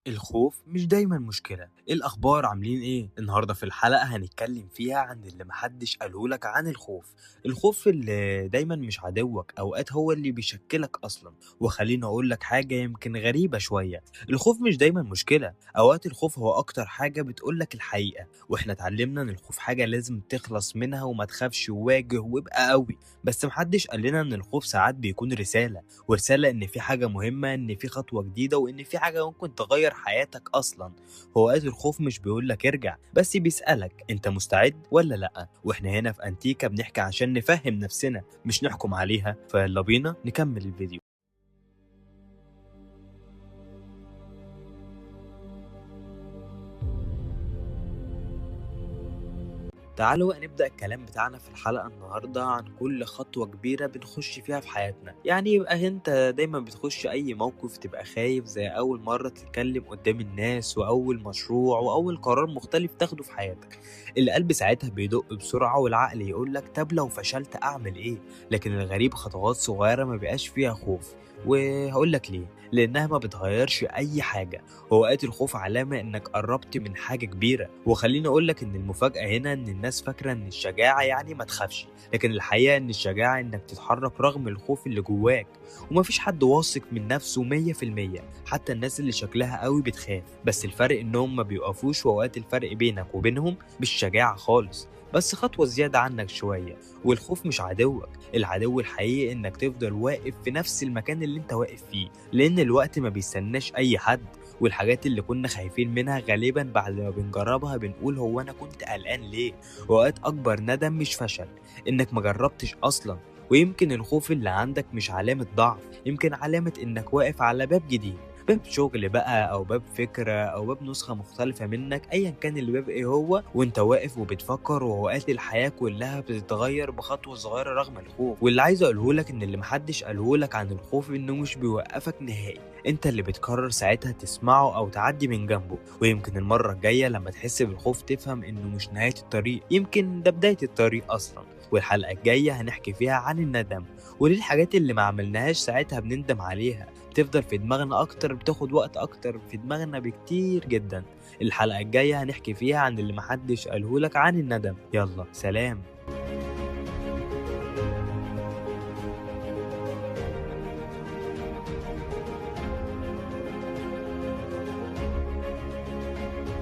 الخوف مش دايما مشكلة. ايه الأخبار؟ عاملين ايه؟ النهاردة في الحلقة هنتكلم فيها عن اللي محدش قالهولك عن الخوف. الخوف اللي دايما مش عدوك، أوقات هو اللي بيشكلك أصلا. وخليني أقولك حاجة يمكن غريبة شوية، الخوف مش دايما مشكلة. أوقات الخوف هو أكتر حاجة بتقولك الحقيقة، واحنا اتعلمنا إن الخوف حاجة لازم تخلص منها وما تخافش وواجه وابقى قوي. بس محدش قالنا إن الخوف ساعات بيكون رسالة، ورسالة إن في حاجة مهمة، إن في خطوة جديدة، وإن في حاجة ممكن تغير حياتك أصلا. هو اوقات الخوف مش بيقولك ارجع، بس بيسألك أنت مستعد ولا لأ. وإحنا هنا في أنتيكا بنحكي عشان نفهم نفسنا مش نحكم عليها. فيلا بينا نكمل الفيديو. تعالوا بقى نبدأ الكلام بتاعنا في الحلقة النهاردة عن كل خطوة كبيرة بنخش فيها في حياتنا. يعني يبقى انت دايما بتخش اي موقف تبقى خايف، زي اول مرة تتكلم قدام الناس، واول مشروع، واول قرار مختلف تاخده في حياتك. القلب ساعتها بيدق بسرعة، والعقل يقولك طب لو فشلت اعمل ايه. لكن الغريب خطوات صغيرة ما بقاش فيها خوف. وهقولك ليه، لانها ما بتغيرش اي حاجة. اوقات الخوف علامة انك قربت من حاجة كبيرة. وخليني اقولك ان المفاجأة هنا ان الناس فاكرة ان الشجاعة يعني ما تخافش، لكن الحقيقة ان الشجاعة انك تتحرك رغم الخوف اللي جواك. ومفيش حد واثق من نفسه 100%، حتى الناس اللي شكلها قوي بتخاف، بس الفرق انهم ما بيقفوش. واوقات الفرق بينك وبينهم مش شجاعة خالص، بس خطوة زيادة عنك شوية. والخوف مش عدوك، العدو الحقيقي انك تفضل واقف في نفس المكان اللي انت واقف فيه، لان الوقت ما بيستناش اي حد. والحاجات اللي كنا خايفين منها غالبا بعد ما بنجربها بنقول هو انا كنت قلقان ليه. وقت اكبر ندم مش فشل، انك ما جربتش اصلا. ويمكن الخوف اللي عندك مش علامة ضعف، يمكن علامة انك واقف على باب جديد، باب شغل بقى، او باب فكرة، او باب نسخة مختلفة منك. ايا كان الباب ايه هو، وانت واقف وبتفكر. واوقات الحياة كلها بتتغير بخطوة صغيرة رغم الخوف. واللي عايز اقوله لك ان اللي محدش قاله لك عن الخوف انه مش بيوقفك نهائي، انت اللي بتقرر ساعتها تسمعه او تعدي من جنبه. ويمكن المرة الجاية لما تحس بالخوف تفهم انه مش نهاية الطريق، يمكن ده بداية الطريق اصلا. والحلقة الجاية هنحكي فيها عن الندم، وليه الحاجات اللي ما عملناهاش ساعتها بنندم عليها بتفضل في دماغنا اكتر، بتاخد وقت اكتر في دماغنا بكتير جدا. الحلقة الجاية هنحكي فيها عن اللي محدش قالهولك عن الندم. يلا سلام.